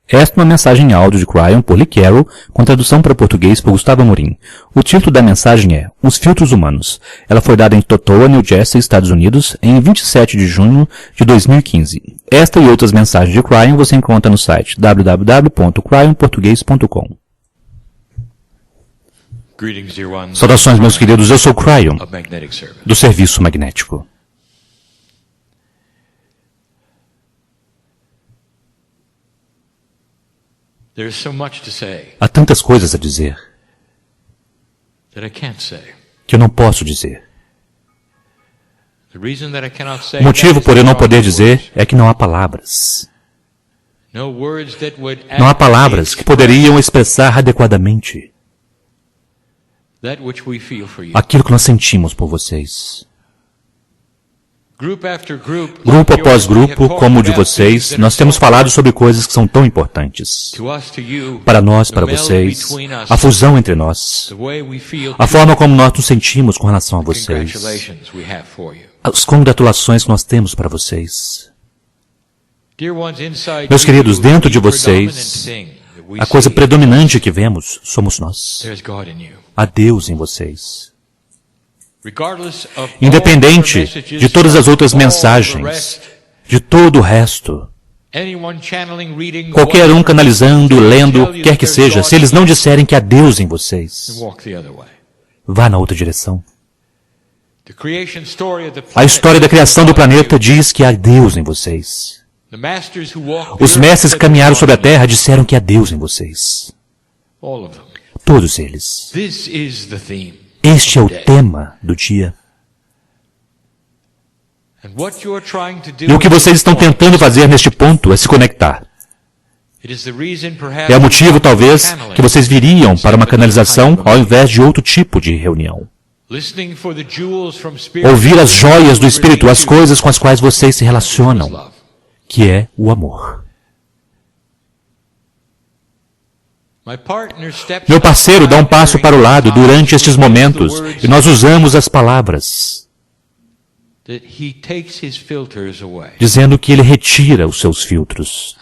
Esta é uma mensagem em áudio de Cryon por Lee Carroll, com tradução para português por Gustavo Amorim. O título da mensagem é Os Filtros Humanos. Ela foi dada em Totowa, New Jersey, Estados Unidos, em 27 de junho de 2015. Esta e outras mensagens de Cryon você encontra no site www.cryonportugues.com. Saudações, meus queridos, eu sou Cryon, do Serviço Magnético. Há tantas coisas a dizer que eu não posso dizer. O motivo por eu não poder dizer é que não há palavras. Não há palavras que poderiam expressar adequadamente aquilo que nós sentimos por vocês. Grupo após grupo, como o de vocês, nós temos falado sobre coisas que são tão importantes. Para nós, para vocês, a fusão entre nós, a forma como nós nos sentimos com relação a vocês, as congratulações que nós temos para vocês. Meus queridos, dentro de vocês, a coisa predominante que vemos somos nós. Há Deus em vocês. Independente de todas as outras mensagens, de todo o resto, qualquer um canalizando, lendo, quer que seja, se eles não disserem que há Deus em vocês, vá na outra direção. A história da criação do planeta diz que há Deus em vocês. Os mestres que caminharam sobre a Terra disseram que há Deus em vocês. Todos eles. Este é o tema do dia. E o que vocês estão tentando fazer neste ponto é se conectar. É o motivo, talvez, que vocês viriam para uma canalização ao invés de outro tipo de reunião. Ouvir as joias do Espírito, as coisas com as quais vocês se relacionam, que é o amor. Meu parceiro dá um passo para o lado durante estes momentos e nós usamos as palavras, dizendo que ele retira os seus filtros.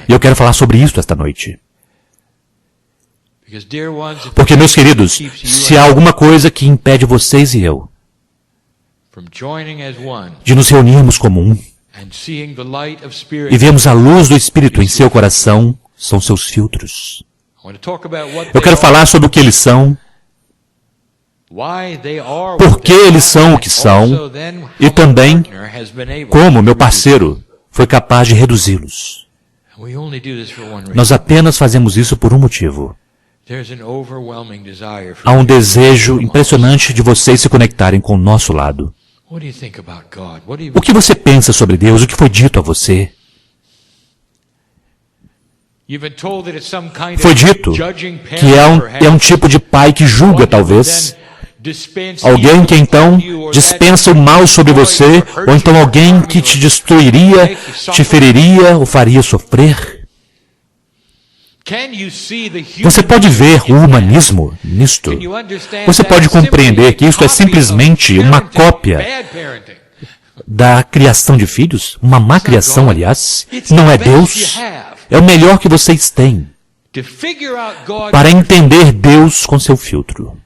E eu quero falar sobre isso esta noite. Porque, meus queridos, se há alguma coisa que impede vocês e eu de nos reunirmos como um e vermos a luz do Espírito em seu coração, são seus filtros. Eu quero falar sobre o que eles são, por que eles são o que são, e também como meu parceiro foi capaz de reduzi-los. Nós apenas fazemos isso por um motivo. Há um desejo impressionante de vocês se conectarem com o nosso lado. O que você pensa sobre Deus? O que foi dito a você? Foi dito que é um tipo de pai que julga, talvez. Alguém que então dispensa o mal sobre você, ou então alguém que te destruiria, te feriria ou faria sofrer. Você pode ver o humanismo nisto? Você pode compreender que isso é simplesmente uma cópia da criação de filhos? Uma má criação, aliás? Não é Deus? É o melhor que vocês têm para entender Deus com seu filtro.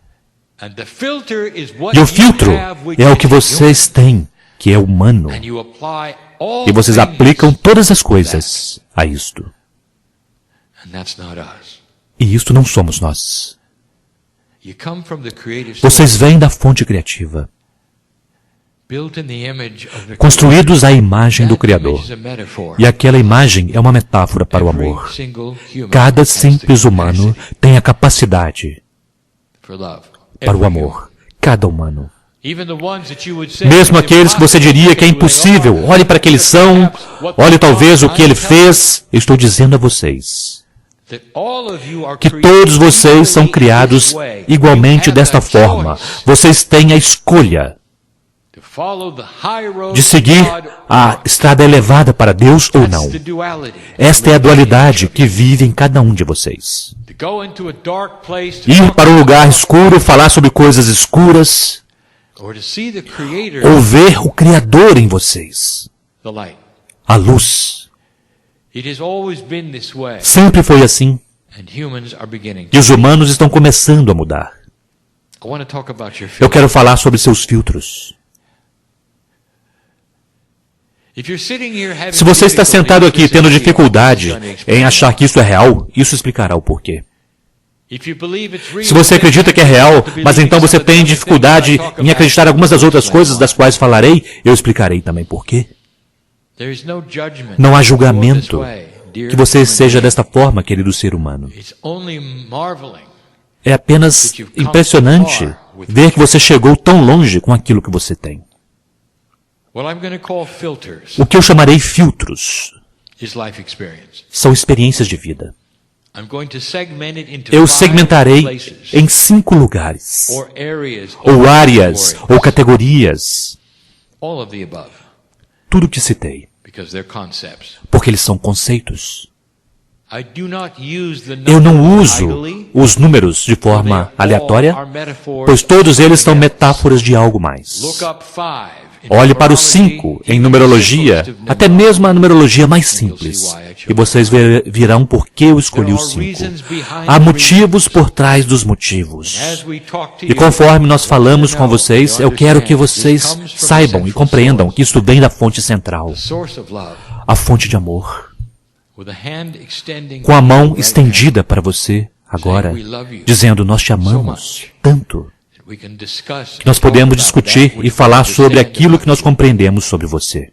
E o filtro é o que vocês têm, que é humano. E vocês aplicam todas as coisas a isto. E isto não somos nós. Vocês vêm da fonte criativa, construídos à imagem do Criador. E aquela imagem é uma metáfora para o amor. Cada simples humano tem a capacidade para o amor. Cada humano. Mesmo aqueles que você diria que é impossível, olhe para que eles são, olhe talvez o que ele fez, eu estou dizendo a vocês que todos vocês são criados igualmente desta forma. Vocês têm a escolha de seguir a estrada elevada para Deus ou não. Esta é a dualidade que vive em cada um de vocês. Ir para um lugar escuro, falar sobre coisas escuras, ou ver o Criador em vocês, a luz. Sempre foi assim. E os humanos estão começando a mudar. Eu quero falar sobre seus filtros. Se você está sentado aqui tendo dificuldade em achar que isso é real, isso explicará o porquê. Se você acredita que é real, mas então você tem dificuldade em acreditar em algumas das outras coisas das quais falarei, eu explicarei também porquê. Não há julgamento que você seja desta forma, querido ser humano. É apenas impressionante ver que você chegou tão longe com aquilo que você tem. O que eu chamarei filtros são experiências de vida. Eu segmentarei em 5 lugares, ou áreas, ou categorias, tudo o que citei, porque eles são conceitos. Eu não uso os números de forma aleatória, pois todos eles são metáforas de algo mais. Olhe para os 5 em numerologia, até mesmo a numerologia mais simples, e vocês verão por que eu escolhi os 5. Há motivos por trás dos motivos. E conforme nós falamos com vocês, eu quero que vocês saibam e compreendam que isso vem da fonte central, a fonte de amor. Com a mão estendida para você agora, dizendo, nós te amamos tanto, que nós podemos discutir e falar sobre aquilo que nós compreendemos sobre você.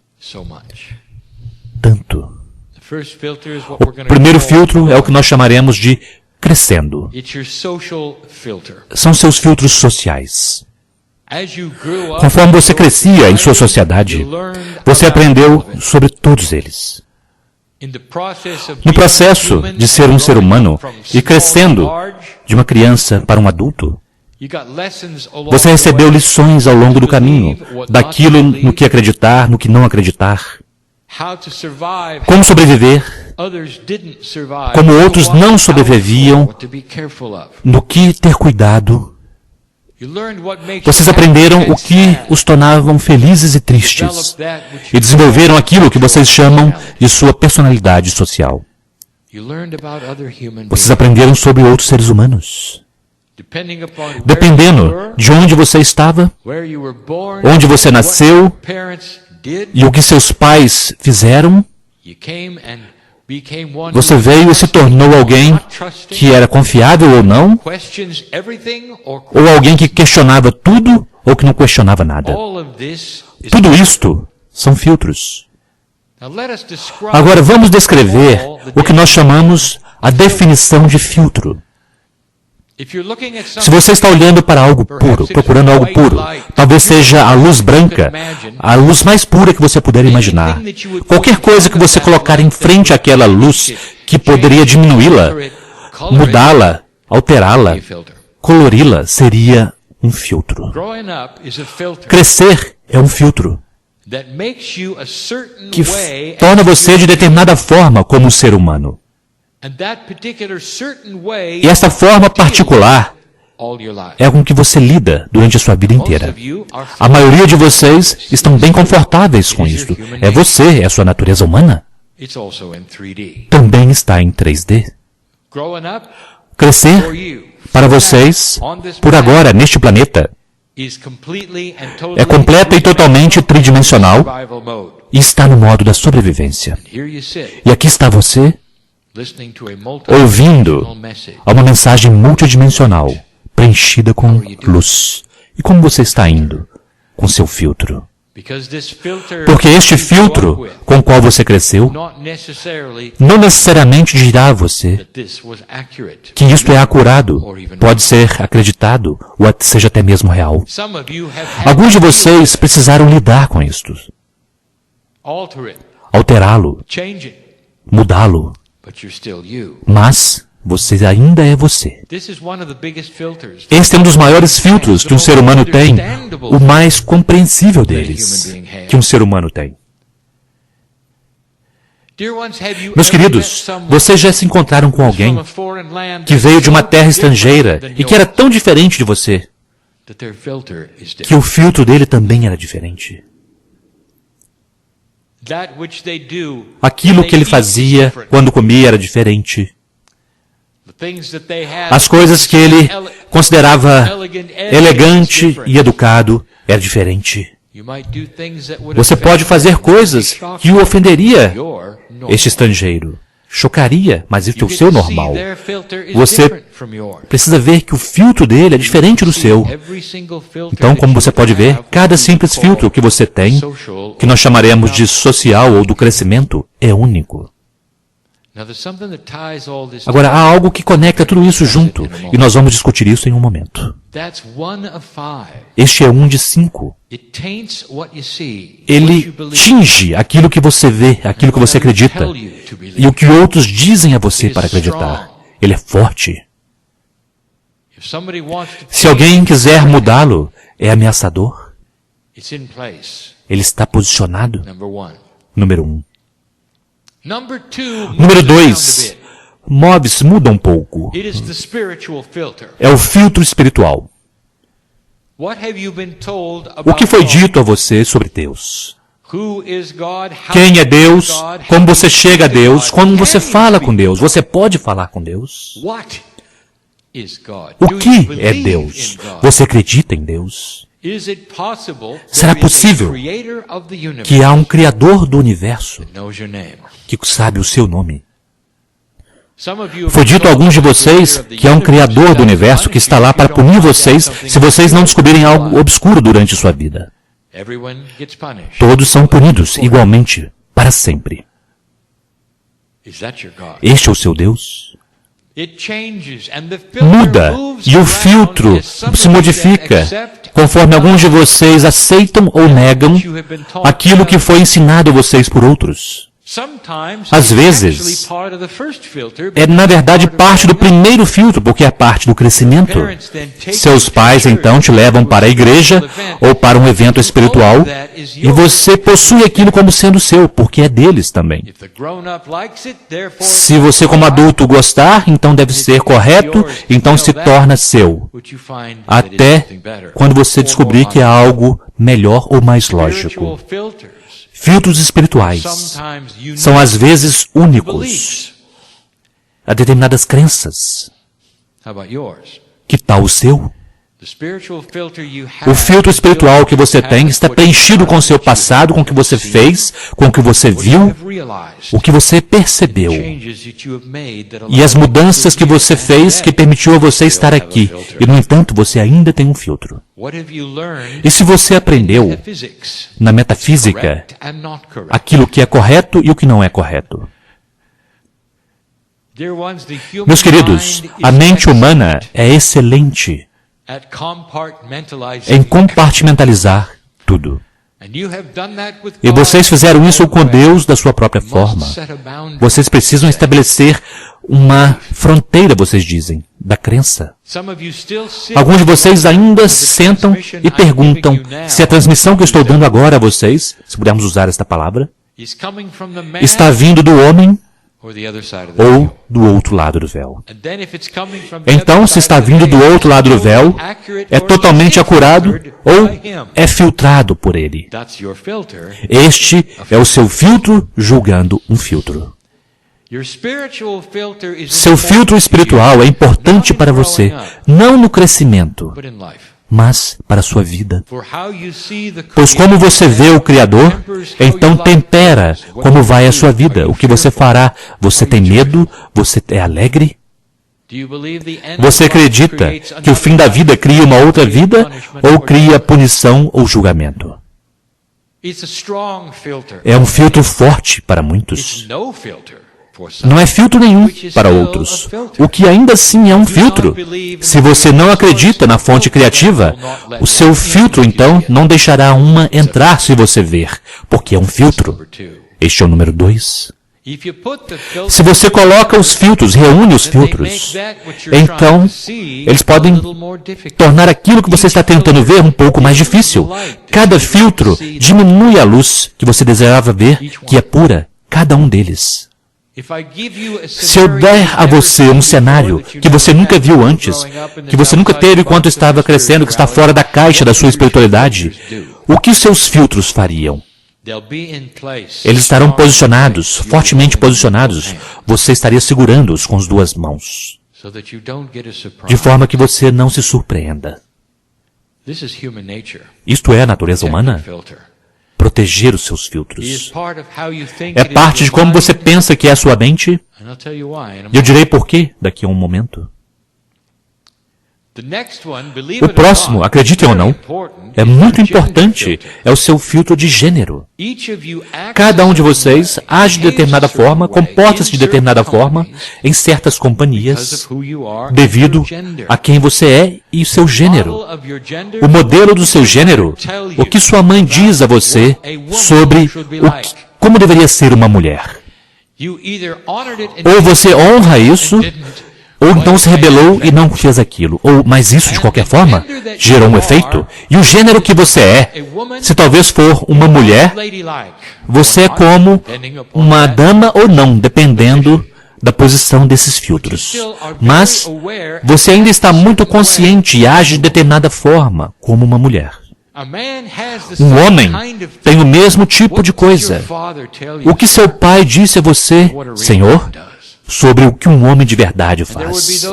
Tanto. O primeiro filtro é o que nós chamaremos de crescendo. São seus filtros sociais. Conforme você crescia em sua sociedade, você aprendeu sobre todos eles. No processo de ser um ser humano e crescendo de uma criança para um adulto, você recebeu lições ao longo do caminho, daquilo no que acreditar, no que não acreditar. Como sobreviver, como outros não sobreviviam, no que ter cuidado. Vocês aprenderam o que os tornavam felizes e tristes, e desenvolveram aquilo que vocês chamam de sua personalidade social. Vocês aprenderam sobre outros seres humanos. Dependendo de onde você estava, onde você nasceu e o que seus pais fizeram, você veio e se tornou alguém que era confiável ou não, ou alguém que questionava tudo ou que não questionava nada. Tudo isto são filtros. Agora vamos descrever o que nós chamamos a definição de filtro. Se você está olhando para algo puro, procurando algo puro, talvez seja a luz branca, a luz mais pura que você puder imaginar. Qualquer coisa que você colocar em frente àquela luz que poderia diminuí-la, mudá-la, alterá-la, colori-la, seria um filtro. Crescer é um filtro que torna você de determinada forma como um ser humano. E essa forma particular é com que você lida durante a sua vida inteira. A maioria de vocês estão bem confortáveis com isso. É você, é a sua natureza humana. Também está em 3D. Crescer, para vocês, por agora, neste planeta, é completa e totalmente tridimensional e está no modo da sobrevivência. E aqui está você, ouvindo a uma mensagem multidimensional, preenchida com luz. E como você está indo com seu filtro? Porque este filtro com o qual você cresceu não necessariamente dirá a você que isto é acurado, pode ser acreditado, ou seja até mesmo real. Alguns de vocês precisaram lidar com isto, alterá-lo, mudá-lo. Mas você ainda é você. Este é um dos maiores filtros que um ser humano tem, o mais compreensível deles que um ser humano tem. Meus queridos, vocês já se encontraram com alguém que veio de uma terra estrangeira e que era tão diferente de você, que o filtro dele também era diferente? Aquilo que ele fazia quando comia era diferente. As coisas que ele considerava elegante e educado era diferente. Você pode fazer coisas que o ofenderia este estrangeiro. Chocaria, mas isso é o seu normal. Você precisa ver que o filtro dele é diferente do seu. Então, como você pode ver, cada simples filtro que você tem, que nós chamaremos de social ou do crescimento, é único. Agora, há algo que conecta tudo isso junto, e nós vamos discutir isso em um momento. Este é um de 5. Ele tinge aquilo que você vê, aquilo que você acredita, e o que outros dizem a você para acreditar. Ele é forte. Se alguém quiser mudá-lo, é ameaçador. Ele está posicionado. Número 1. Número 2, move-se, muda um pouco. É o filtro espiritual. O que foi dito a você sobre Deus? Quem é Deus? Como você chega a Deus? Como você fala com Deus? Você pode falar com Deus? O que é Deus? Você acredita em Deus? Será possível que há um Criador do universo que sabe o seu nome? Foi dito a alguns de vocês que há um Criador do universo que está lá para punir vocês se vocês não descobrirem algo obscuro durante sua vida. Todos são punidos igualmente, para sempre. Este é o seu Deus? Muda, e o filtro se modifica conforme alguns de vocês aceitam ou negam aquilo que foi ensinado a vocês por outros. Às vezes, é na verdade parte do primeiro filtro, porque é parte do crescimento. Seus pais então te levam para a igreja ou para um evento espiritual e você possui aquilo como sendo seu, porque é deles também. Se você como adulto gostar, então deve ser correto, então se torna seu. Até quando você descobrir que há algo melhor ou mais lógico. Filtros espirituais são às vezes únicos a determinadas crenças. Que tal o seu? O filtro espiritual que você tem está preenchido com o seu passado, com o que você fez, com o que você viu, o que você percebeu e as mudanças que você fez que permitiu a você estar aqui. E, no entanto, você ainda tem um filtro. E se você aprendeu na metafísica aquilo que é correto e o que não é correto? Meus queridos, a mente humana é excelente em compartimentalizar tudo. E vocês fizeram isso com Deus da sua própria forma. Vocês precisam estabelecer uma fronteira, vocês dizem, da crença. Alguns de vocês ainda sentam e perguntam se a transmissão que eu estou dando agora a vocês, se pudermos usar esta palavra, está vindo do homem ou do outro lado do véu. Então, se está vindo do outro lado do véu, é totalmente acurado ou é filtrado por ele. Este é o seu filtro julgando um filtro. Seu filtro espiritual é importante para você, não no crescimento, mas para a sua vida. Pois como você vê o Criador, então tempera como vai a sua vida, o que você fará. Você tem medo? Você é alegre? Você acredita que o fim da vida cria uma outra vida ou cria punição ou julgamento? É um filtro forte para muitos. Não é filtro nenhum para outros, o que ainda assim é um filtro. Se você não acredita na fonte criativa, o seu filtro, então, não deixará uma entrar se você ver, porque é um filtro. Este é o número 2. Se você coloca os filtros, reúne os filtros, então, eles podem tornar aquilo que você está tentando ver um pouco mais difícil. Cada filtro diminui a luz que você desejava ver, que é pura, cada um deles. Se eu der a você um cenário que você nunca viu antes, que você nunca teve enquanto estava crescendo, que está fora da caixa da sua espiritualidade, o que seus filtros fariam? Eles estarão posicionados, fortemente posicionados. Você estaria segurando-os com as duas mãos, de forma que você não se surpreenda. Isto é a natureza humana. Proteger os seus filtros. É parte de como você pensa que é a sua mente. E eu direi por quê daqui a um momento. O próximo, acreditem ou não, é muito importante, é o seu filtro de gênero. Cada um de vocês age de determinada forma, comporta-se de determinada forma em certas companhias, devido a quem você é e seu gênero. O modelo do seu gênero, o que sua mãe diz a você sobre como deveria ser uma mulher. Ou você honra isso, ou então se rebelou e não fez aquilo. Mas isso, de qualquer forma, gerou um efeito. E o gênero que você é, se talvez for uma mulher, você é como uma dama ou não, dependendo da posição desses filtros. Mas você ainda está muito consciente e age de determinada forma, como uma mulher. Um homem tem o mesmo tipo de coisa. O que seu pai disse a você, Senhor, sobre o que um homem de verdade faz.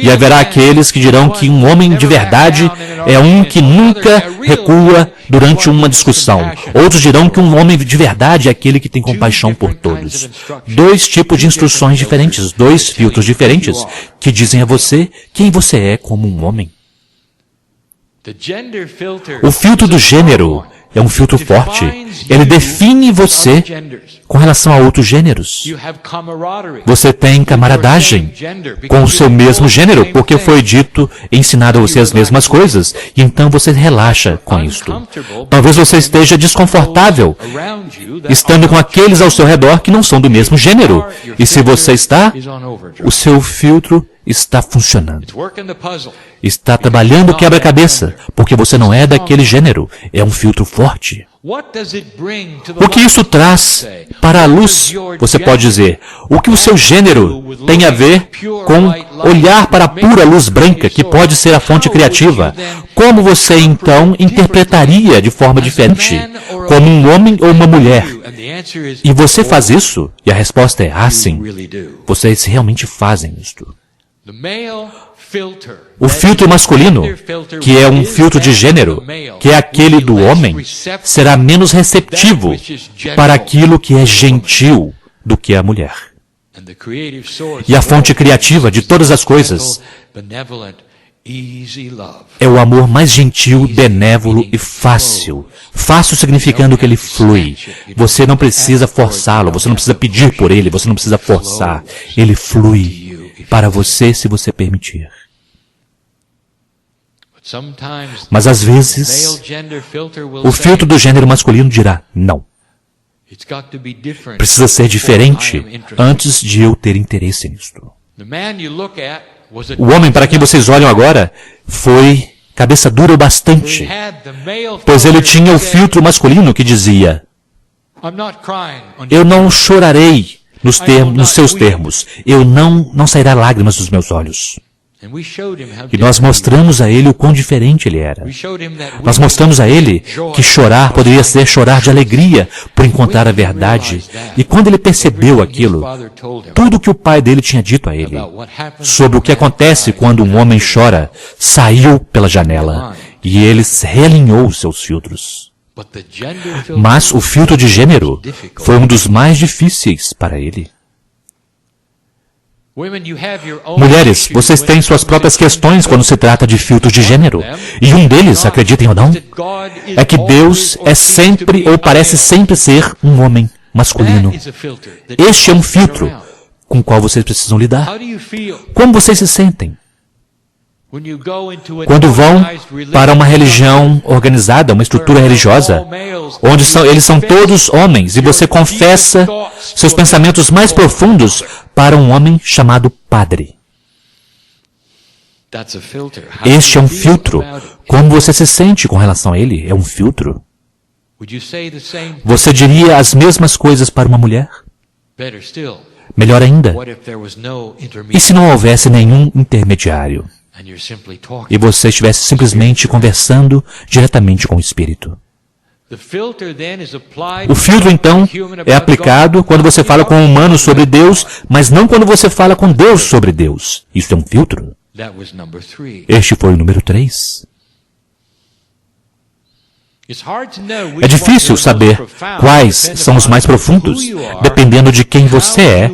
E haverá aqueles que dirão que um homem de verdade é um que nunca recua durante uma discussão. Outros dirão que um homem de verdade é aquele que tem compaixão por todos. Dois tipos de instruções diferentes, dois filtros diferentes, que dizem a você quem você é como um homem. O filtro do gênero é um filtro forte. Ele define você com relação a outros gêneros. Você tem camaradagem com o seu mesmo gênero, porque foi dito e ensinado a você as mesmas coisas, e então você relaxa com isto. Talvez você esteja desconfortável estando com aqueles ao seu redor que não são do mesmo gênero. E se você está, o seu filtro está funcionando. Está trabalhando quebra-cabeça, porque você não é daquele gênero. É um filtro forte. O que isso traz para a luz? Você pode dizer, o que o seu gênero tem a ver com olhar para a pura luz branca, que pode ser a fonte criativa? Como você, então, interpretaria de forma diferente, como um homem ou uma mulher? E você faz isso? E a resposta é, sim. Vocês realmente fazem isto. O filtro masculino, que é um filtro de gênero, que é aquele do homem, será menos receptivo para aquilo que é gentil do que a mulher. E a fonte criativa de todas as coisas é o amor mais gentil, benévolo e fácil. Fácil significando que ele flui. Você não precisa forçá-lo, você não precisa pedir por ele, você não precisa forçar. Ele flui para você se você permitir. Mas às vezes, o filtro do gênero masculino dirá, não. Precisa ser diferente antes de eu ter interesse nisto. O homem para quem vocês olham agora foi cabeça dura o bastante, pois ele tinha o filtro masculino que dizia, eu não chorarei nos seus termos, eu não sairá lágrimas dos meus olhos. E nós mostramos a ele o quão diferente ele era. Nós mostramos a ele que chorar poderia ser chorar de alegria por encontrar a verdade. E quando ele percebeu aquilo, tudo que o pai dele tinha dito a ele sobre o que acontece quando um homem chora, saiu pela janela e ele realinhou os seus filtros. Mas o filtro de gênero foi um dos mais difíceis para ele. Mulheres, vocês têm suas próprias questões quando se trata de filtros de gênero. E um deles, acreditem ou não, é que Deus é sempre ou parece sempre ser um homem masculino. Este é um filtro com o qual vocês precisam lidar. Como vocês se sentem? Quando vão para uma religião organizada, uma estrutura religiosa, onde eles são todos homens, e você confessa seus pensamentos mais profundos para um homem chamado padre. Este é um filtro. Como você se sente com relação a ele? É um filtro. Você diria as mesmas coisas para uma mulher? Melhor ainda, e se não houvesse nenhum intermediário? E você estivesse simplesmente conversando diretamente com o Espírito. O filtro, então, é aplicado quando você fala com um humano sobre Deus, mas não quando você fala com Deus sobre Deus. Isso é um filtro. Este foi o número 3. É difícil saber quais são os mais profundos, dependendo de quem você é,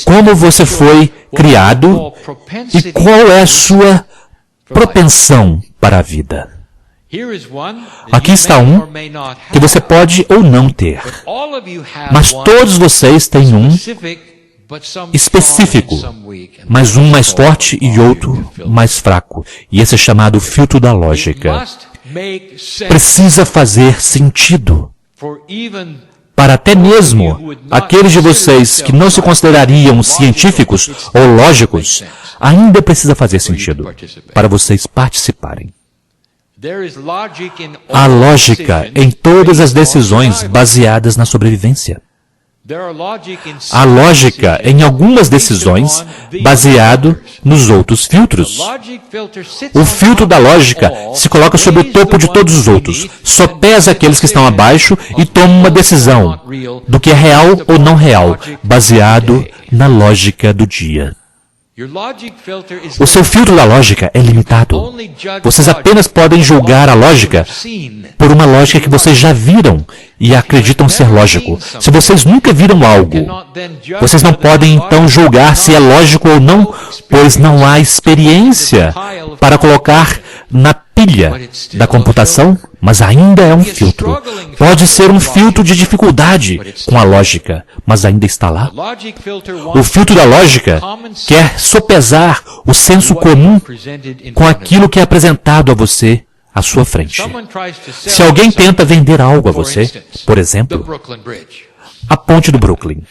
como você foi criado e qual é a sua propensão para a vida. Aqui está um que você pode ou não ter, mas todos vocês têm um específico, mas um mais forte e outro mais fraco. E esse é chamado filtro da lógica. Precisa fazer sentido para até mesmo aqueles de vocês que não se considerariam científicos ou lógicos, ainda precisa fazer sentido para vocês participarem. Há lógica em todas as decisões baseadas na sobrevivência. Há lógica em algumas decisões baseado nos outros filtros. O filtro da lógica se coloca sobre o topo de todos os outros, sopesa aqueles que estão abaixo e toma uma decisão do que é real ou não real, baseado na lógica do dia. O seu filtro da lógica é limitado. Vocês apenas podem julgar a lógica por uma lógica que vocês já viram e acreditam ser lógico. Se vocês nunca viram algo, vocês não podem então julgar se é lógico ou não, pois não há experiência para colocar na pilha da computação, mas ainda é um filtro. Pode ser um filtro de dificuldade com a lógica, mas ainda está lá. O filtro da lógica quer sopesar o senso comum com aquilo que é apresentado a você à sua frente. Se alguém tenta vender algo a você, por exemplo, a ponte do Brooklyn,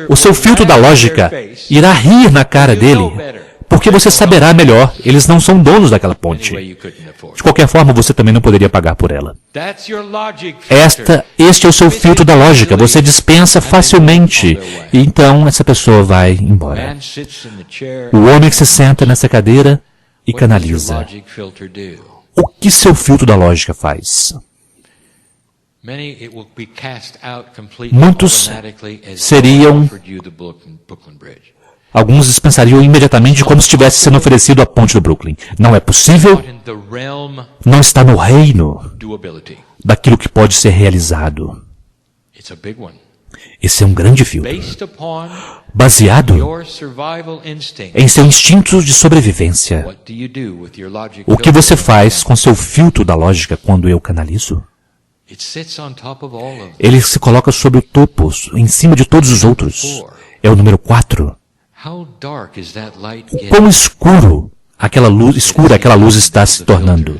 o seu filtro da lógica irá rir na cara dele, porque você saberá melhor, eles não são donos daquela ponte. De qualquer forma, você também não poderia pagar por ela. Este é o seu filtro da lógica, você dispensa facilmente, e então essa pessoa vai embora. O homem que se senta nessa cadeira e canaliza. O que seu filtro da lógica faz? Muitos seriam... Alguns dispensariam imediatamente como se tivesse sendo oferecido a ponte do Brooklyn. Não é possível. Não está no reino daquilo que pode ser realizado. Esse é um grande filtro. Baseado em seu instinto de sobrevivência. O que você faz com seu filtro da lógica quando eu canalizo? Ele se coloca sobre o topo, em cima de todos os outros. É o número 4. Quão escura aquela luz está se tornando.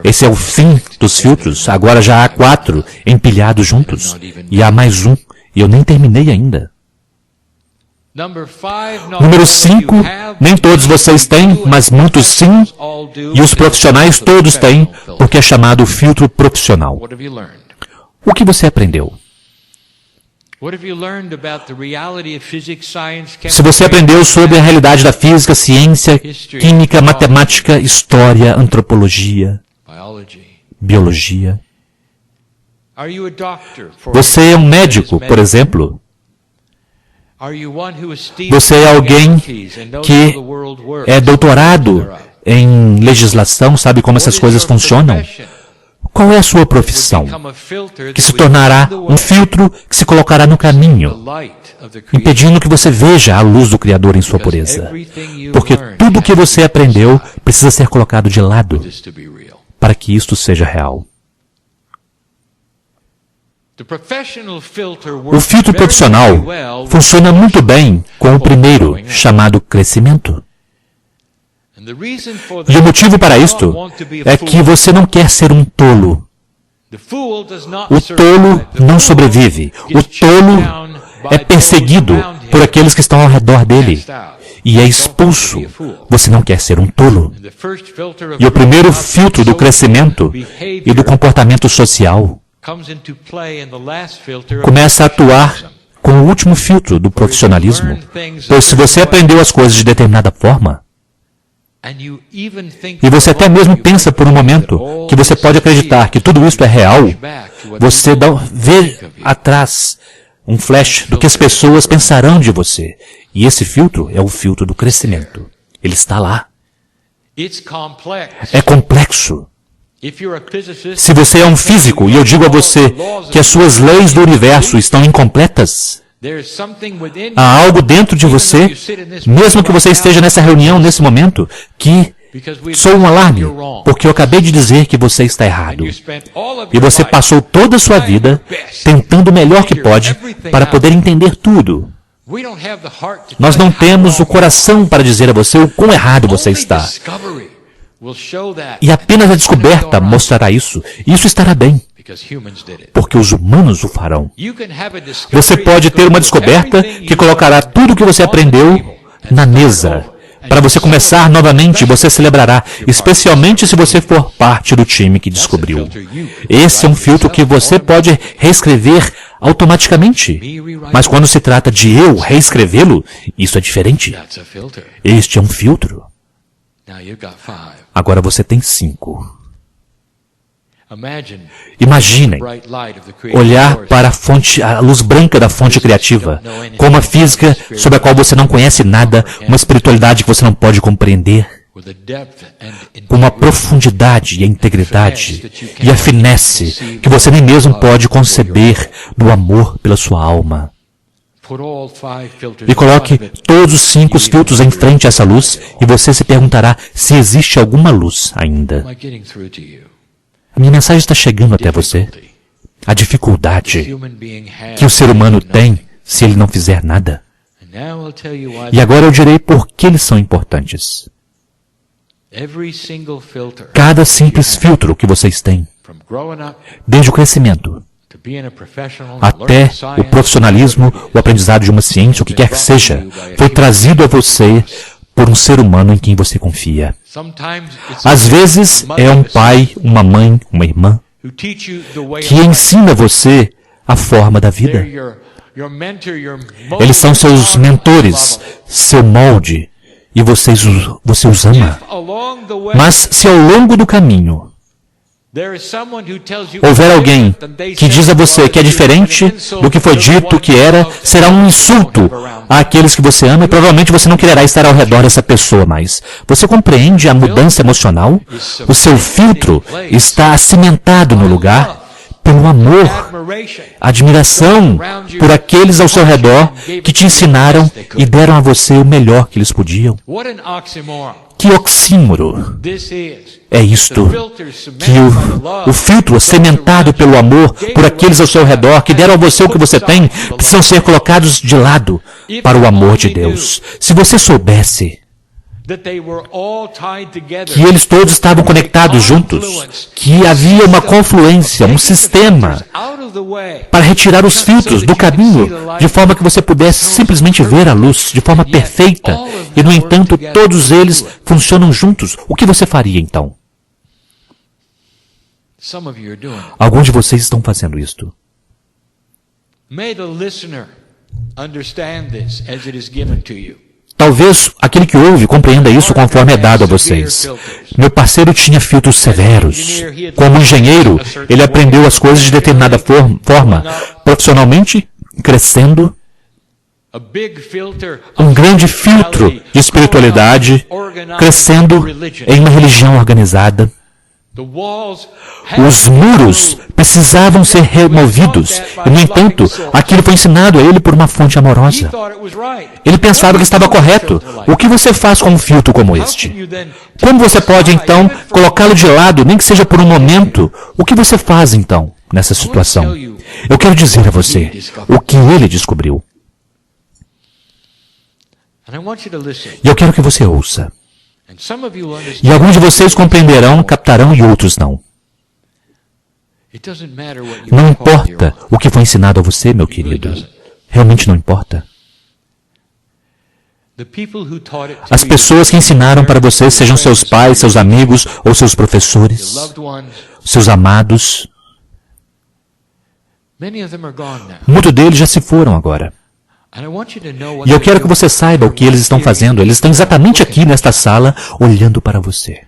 Esse é o fim dos filtros. Agora já há 4 empilhados juntos. E há mais um. E eu nem terminei ainda. Número 5, nem todos vocês têm, mas muitos sim. E os profissionais todos têm, porque é chamado filtro profissional. O que você aprendeu? Se você aprendeu sobre a realidade da física, ciência, química, matemática, história, antropologia, biologia. Você é um médico, por exemplo. Você é alguém que é doutorado em legislação, sabe como essas coisas funcionam? Qual é a sua profissão? Que se tornará um filtro que se colocará no caminho, impedindo que você veja a luz do Criador em sua pureza. Porque tudo o que você aprendeu precisa ser colocado de lado para que isto seja real. O filtro profissional funciona muito bem com o primeiro, chamado crescimento. E o motivo para isto é que você não quer ser um tolo. O tolo não sobrevive. O tolo é perseguido por aqueles que estão ao redor dele e é expulso. Você não quer ser um tolo. E o primeiro filtro do crescimento e do comportamento social começa a atuar com o último filtro do profissionalismo. Pois se você aprendeu as coisas de determinada forma, e você até mesmo pensa por um momento que você pode acreditar que tudo isso é real, você vê atrás um flash do que as pessoas pensarão de você. E esse filtro é o filtro do crescimento. Ele está lá. É complexo. Se você é um físico e eu digo a você que as suas leis do universo estão incompletas, há algo dentro de você, mesmo que você esteja nessa reunião nesse momento, que soa um alarme, porque eu acabei de dizer que você está errado. E você passou toda a sua vida tentando o melhor que pode para poder entender tudo. Nós não temos o coração para dizer a você o quão errado você está. E apenas a descoberta mostrará isso. E isso estará bem, porque os humanos o farão. Você pode ter uma descoberta que colocará tudo o que você aprendeu na mesa. Para você começar novamente, você celebrará, especialmente se você for parte do time que descobriu. Esse é um filtro que você pode reescrever automaticamente. Mas quando se trata de eu reescrevê-lo, isso é diferente. Este é um filtro. Agora você tem 5. Imaginem olhar para a luz branca da fonte criativa, com uma física sobre a qual você não conhece nada, uma espiritualidade que você não pode compreender, com uma profundidade e a integridade e a finesse que você nem mesmo pode conceber do amor pela sua alma. E coloque todos os 5 filtros em frente a essa luz e você se perguntará se existe alguma luz ainda. A minha mensagem está chegando até você. A dificuldade que o ser humano tem se ele não fizer nada. E agora eu direi por que eles são importantes. Cada simples filtro que vocês têm, desde o crescimento até o profissionalismo, o aprendizado de uma ciência, o que quer que seja, foi trazido a você por um ser humano em quem você confia. Às vezes é um pai, uma mãe, uma irmã, que ensina você a forma da vida. Eles são seus mentores, seu molde, e você os ama. Mas se ao longo do caminho houver alguém que diz a você que é diferente do que foi dito que era, será um insulto àqueles que você ama e provavelmente você não quererá estar ao redor dessa pessoa mais. Você compreende a mudança emocional? O seu filtro está cimentado no lugar pelo amor, admiração por aqueles ao seu redor que te ensinaram e deram a você o melhor que eles podiam. Que oxímoro é isto, que o filtro cimentado pelo amor por aqueles ao seu redor que deram a você o que você tem, precisam ser colocados de lado para o amor de Deus. Se você soubesse que eles todos estavam conectados juntos, que havia uma confluência, um sistema para retirar os filtros do caminho, de forma que você pudesse simplesmente ver a luz de forma perfeita, e no entanto todos eles funcionam juntos, o que você faria então? Alguns de vocês estão fazendo isto. Talvez aquele que ouve compreenda isso conforme é dado a vocês. Meu parceiro tinha filtros severos. Como engenheiro, ele aprendeu as coisas de determinada forma, profissionalmente, crescendo. Um grande filtro de espiritualidade, crescendo em uma religião organizada. Os muros precisavam ser removidos, e, no entanto, aquilo foi ensinado a ele por uma fonte amorosa. Ele pensava que estava correto. O que você faz com um filtro como este? Como você pode, então, colocá-lo de lado, nem que seja por um momento? O que você faz, então, nessa situação? Eu quero dizer a você o que ele descobriu. E eu quero que você ouça. E alguns de vocês compreenderão, captarão e outros não. Não importa o que foi ensinado a você, meu querido. Realmente não importa. As pessoas que ensinaram para você, sejam seus pais, seus amigos ou seus professores, seus amados, muitos deles já se foram agora. E eu quero que você saiba o que eles estão fazendo. Eles estão exatamente aqui nesta sala, olhando para você,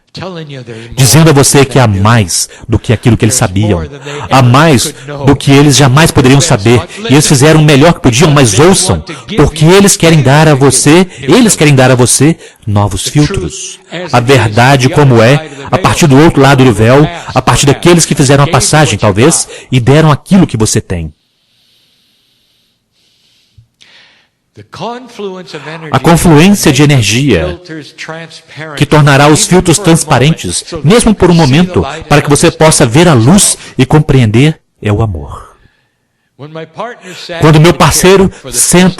dizendo a você que há mais do que aquilo que eles sabiam. Há mais do que eles jamais poderiam saber. E eles fizeram o melhor que podiam, mas ouçam, porque eles querem dar a você novos filtros. A verdade como é, a partir do outro lado do véu, a partir daqueles que fizeram a passagem, talvez, e deram aquilo que você tem. A confluência de energia que tornará os filtros transparentes, mesmo por um momento, para que você possa ver a luz e compreender, é o amor. Quando meu parceiro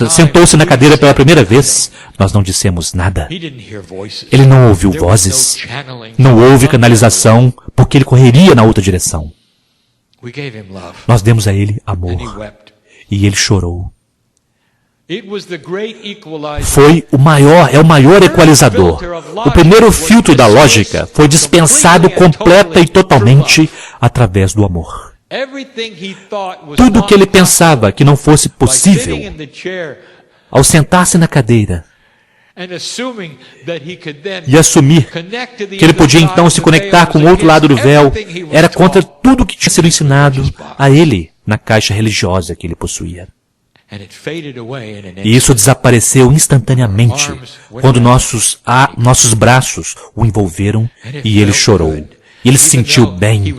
sentou-se na cadeira pela primeira vez, nós não dissemos nada. Ele não ouviu vozes, não houve canalização, porque ele correria na outra direção. Nós demos a ele amor, e ele chorou. Foi o maior equalizador. O primeiro filtro da lógica foi dispensado completa e totalmente através do amor. Tudo o que ele pensava que não fosse possível, ao sentar-se na cadeira e assumir que ele podia então se conectar com o outro lado do véu, era contra tudo o que tinha sido ensinado a ele na caixa religiosa que ele possuía. E isso desapareceu instantaneamente quando nossos braços o envolveram e ele chorou. E ele se sentiu bem,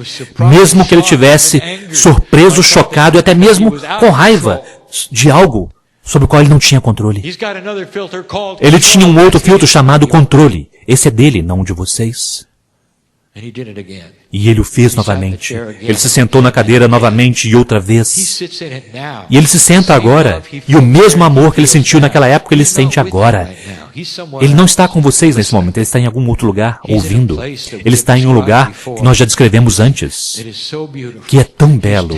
mesmo que ele tivesse surpreso, chocado e até mesmo com raiva de algo sobre o qual ele não tinha controle. Ele tinha um outro filtro chamado controle. Esse é dele, não de vocês. E ele o fez novamente. Ele se sentou na cadeira novamente e outra vez. E ele se senta agora. E o mesmo amor que ele sentiu naquela época, ele sente agora. Ele não está com vocês nesse momento. Ele está em algum outro lugar, ouvindo. Ele está em um lugar que nós já descrevemos antes, que é tão belo.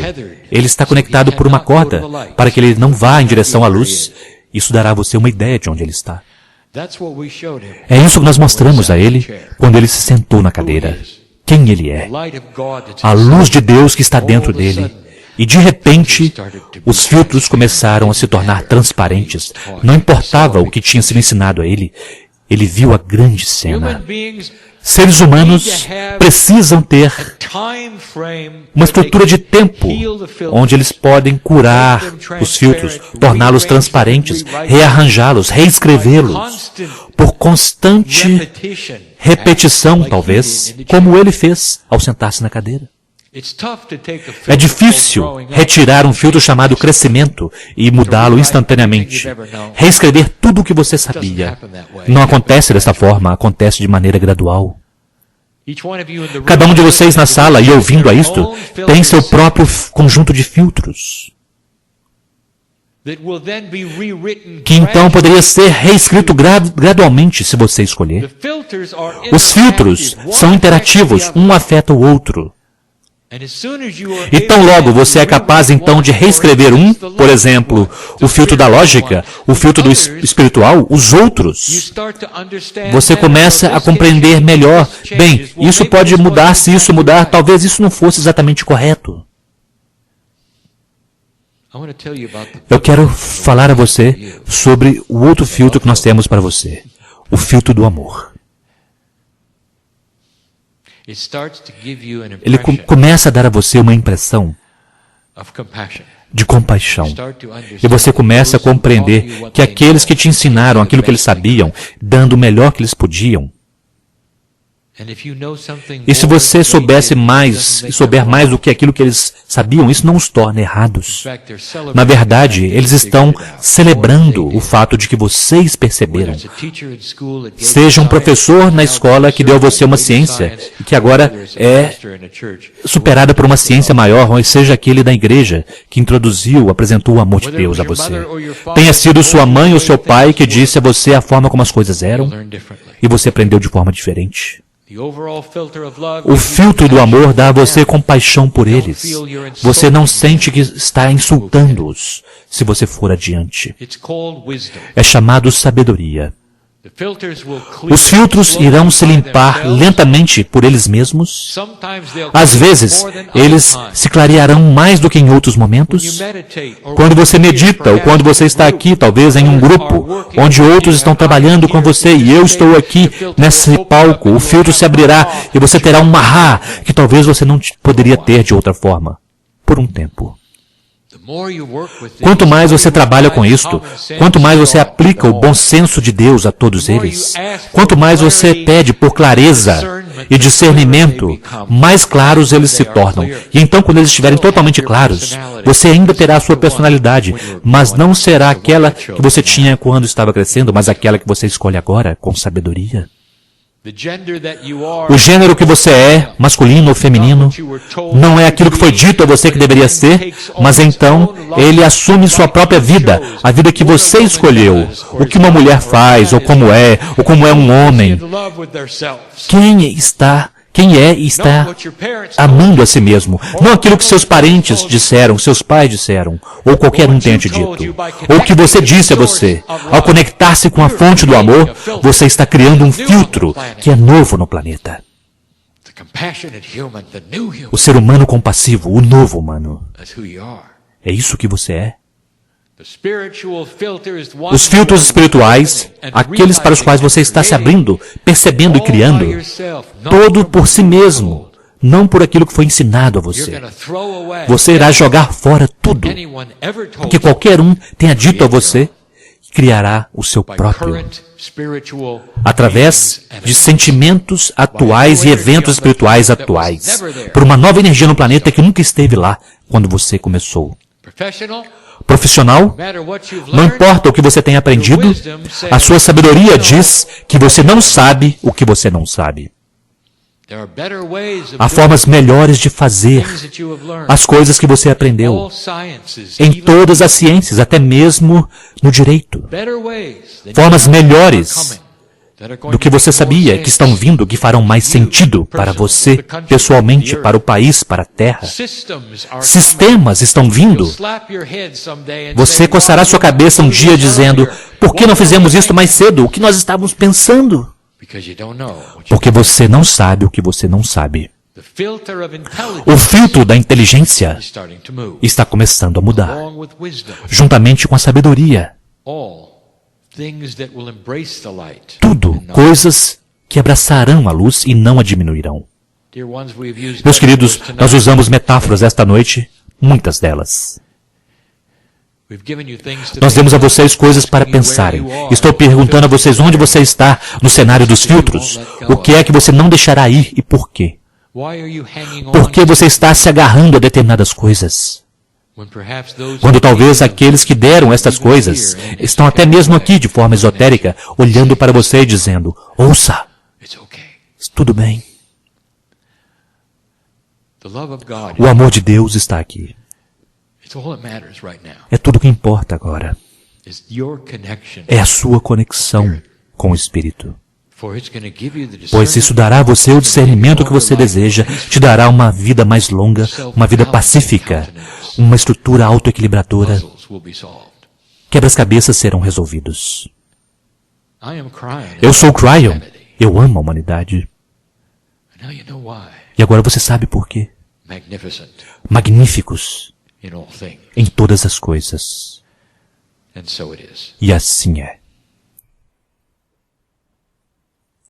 Ele está conectado por uma corda para que ele não vá em direção à luz. Isso dará a você uma ideia de onde ele está. É isso que nós mostramos a ele quando ele se sentou na cadeira. Quem ele é. A luz de Deus que está dentro dele. E de repente, os filtros começaram a se tornar transparentes. Não importava o que tinha sido ensinado a ele. Ele viu a grande cena. Seres humanos precisam ter uma estrutura de tempo onde eles podem curar os filtros, torná-los transparentes, rearranjá-los, reescrevê-los, por constante repetição, talvez, como ele fez ao sentar-se na cadeira. É difícil retirar um filtro chamado crescimento e mudá-lo instantaneamente. Reescrever tudo o que você sabia. Não acontece dessa forma, acontece de maneira gradual. Cada um de vocês na sala e ouvindo a isto, tem seu próprio conjunto de filtros, que então poderia ser reescrito gradualmente se você escolher. Os filtros são interativos, um afeta o outro. E tão logo você é capaz então de reescrever por exemplo, o filtro da lógica, o filtro do espiritual, os outros, você começa a compreender melhor. Bem, isso pode mudar, se isso mudar, talvez isso não fosse exatamente correto. Eu quero falar a você sobre o outro filtro que nós temos para você, o filtro do amor. Ele começa a dar a você uma impressão de compaixão. E você começa a compreender que aqueles que te ensinaram aquilo que eles sabiam, dando o melhor que eles podiam. E se você soubesse mais, e souber mais do que aquilo que eles sabiam, isso não os torna errados. Na verdade, eles estão celebrando o fato de que vocês perceberam. Seja um professor na escola que deu a você uma ciência, e que agora é superada por uma ciência maior, ou seja aquele da igreja que introduziu, apresentou o amor de Deus a você. Tenha sido sua mãe ou seu pai que disse a você a forma como as coisas eram, e você aprendeu de forma diferente. O filtro do amor dá a você compaixão por eles. Você não sente que está insultando-os se você for adiante. É chamado sabedoria. Os filtros irão se limpar lentamente por eles mesmos. Às vezes, eles se clarearão mais do que em outros momentos. Quando você medita, ou quando você está aqui, talvez em um grupo, onde outros estão trabalhando com você, e eu estou aqui nesse palco, o filtro se abrirá e você terá um mahá que talvez você não poderia ter de outra forma, por um tempo. Quanto mais você trabalha com isto, quanto mais você aplica o bom senso de Deus a todos eles, quanto mais você pede por clareza e discernimento, mais claros eles se tornam. E então, quando eles estiverem totalmente claros, você ainda terá a sua personalidade, mas não será aquela que você tinha quando estava crescendo, mas aquela que você escolhe agora, com sabedoria. O gênero que você é, masculino ou feminino, não é aquilo que foi dito a você que deveria ser, mas então ele assume sua própria vida, a vida que você escolheu, o que uma mulher faz, ou como é um homem. Quem é e está amando a si mesmo, não aquilo que seus parentes disseram, seus pais disseram, ou qualquer um tenha te dito, ou o que você disse a você. Ao conectar-se com a fonte do amor, você está criando um filtro que é novo no planeta. O ser humano compassivo, o novo humano. É isso que você é. Os filtros espirituais, aqueles para os quais você está se abrindo, percebendo e criando, todo por si mesmo, não por aquilo que foi ensinado a você. Você irá jogar fora tudo o que qualquer um tenha dito a você e criará o seu próprio, através de sentimentos atuais e eventos espirituais atuais, por uma nova energia no planeta que nunca esteve lá quando você começou. Profissional, não importa o que você tenha aprendido, a sua sabedoria diz que você não sabe o que você não sabe. Há formas melhores de fazer as coisas que você aprendeu em todas as ciências, até mesmo no direito. Formas melhores do que você sabia, que estão vindo, que farão mais sentido para você, pessoalmente, para o país, para a terra. Sistemas estão vindo. Você coçará sua cabeça um dia dizendo, por que não fizemos isso mais cedo? O que nós estávamos pensando? Porque você não sabe o que você não sabe. O filtro da inteligência está começando a mudar, juntamente com a sabedoria. Tudo, coisas que abraçarão a luz e não a diminuirão. Meus queridos, nós usamos metáforas esta noite, muitas delas. Nós demos a vocês coisas para pensarem. Estou perguntando a vocês onde você está no cenário dos filtros. O que é que você não deixará ir e por quê? Por que você está se agarrando a determinadas coisas? Quando talvez aqueles que deram estas coisas estão até mesmo aqui de forma esotérica, olhando para você e dizendo, ouça, tudo bem. O amor de Deus está aqui. É tudo o que importa agora. É a sua conexão com o Espírito. Pois isso dará a você o discernimento que você deseja, te dará uma vida mais longa, uma vida pacífica, uma estrutura autoequilibradora. Quebra-cabeças serão resolvidos. Eu sou Cryon. Eu amo a humanidade. E agora você sabe por quê. Magníficos em todas as coisas. E assim é.